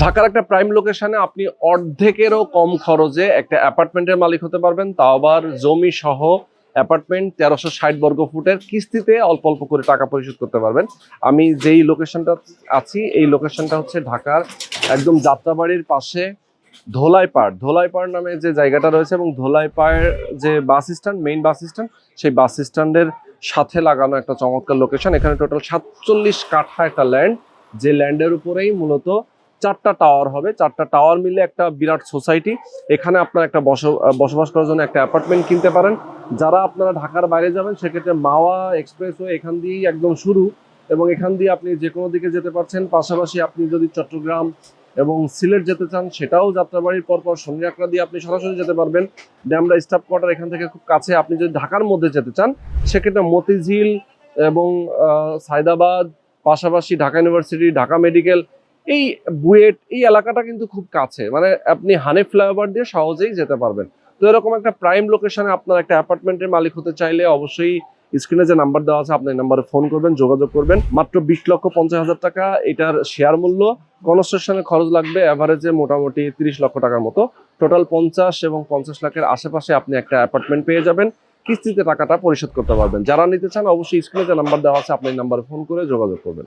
ঢাকার একটা প্রাইম লোকেশনে আপনি অর্ধেকেরও কম খরচে একটা অ্যাপার্টমেন্টের মালিক হতে পারবেন, তাও আবার জমি সহ অ্যাপার্টমেন্ট 1360 বর্গ ফুটের কিস্তিতে অল্প অল্প করে টাকা পরিশোধ করতে পারবেন। আমি যেই লোকেশনটা আছি এই লোকেশনটা হচ্ছে ঢাকার একদম যাত্রাবাড়ির পাশে ধোলাইপাড় নামে যে জায়গাটা রয়েছে, এবং ধোলাইপাড়ের যে bus stand, main bus stand, সেই বাস স্ট্যান্ডের সাথে লাগানো একটা চমৎকার লোকেশন। এখানে টোটাল 47 কাঠা একটা ল্যান্ড, যে ল্যান্ডের উপরেই মূলত 4টা টাওয়ার হবে। 4টা টাওয়ার মিলে একটা বিরাট সোসাইটি। এখানে আপনার একটা বসবাস করার জন্য একটা অ্যাপার্টমেন্ট কিনতে পারেন। যারা আপনারা ঢাকার বাইরে যাবেন সেক্ষেত্রে মাওয়া এক্সপ্রেসওয়ে এখান দিয়েই একদম শুরু, এবং এখান দিয়ে আপনি যে কোনো দিকে যেতে পারছেন। পাশাপাশি আপনি যদি চট্টগ্রাম এবং সিলেট যেতে চান সেটাও যাত্রাবাড়ির পরপর শনিয়াকড়া দিয়ে আপনি সরাসরি যেতে পারবেন। ড্যামরা স্টাফ কোয়ার্টার এখান থেকে খুব কাছে। আপনি যদি ঢাকার মধ্যে যেতে চান সেক্ষেত্রে মতিঝিল এবং সায়দাবাদ, পাশাপাশি ঢাকা ইউনিভার্সিটি, ঢাকা মেডিকেল, এই বুয়েট, এই এলাকাটা কিন্তু খুব কাছে, মানে আপনি হানিফ ফ্লাইওভার দিয়ে সহজেই যেতে পারবেন। তো এরকম একটা প্রাইম লোকেশনে আপনার একটা অ্যাপার্টমেন্টের মালিক হতে চাইলে অবশ্যই স্ক্রিনে যে নাম্বার দেওয়া আছে আপনি এই নাম্বারে ফোন করবেন, যোগাযোগ করবেন। মাত্র 20,50,000 টাকা এটার শেয়ার মূল্য। কনস্ট্রাকশনের খরচ লাগবে এভারেজে মোটামুটি 30 লক্ষ টাকার মতো। টোটাল 50 এবং 50 লাখের আশেপাশে আপনি একটা অ্যাপার্টমেন্ট পেয়ে যাবেন, কিস্তিতে টাকাটা পরিশোধ করতে পারবেন। যারা নিতে চান অবশ্যই স্ক্রিনে যে নাম্বার দেওয়া আছে আপনি এই নাম্বারে ফোন করে যোগাযোগ করবেন।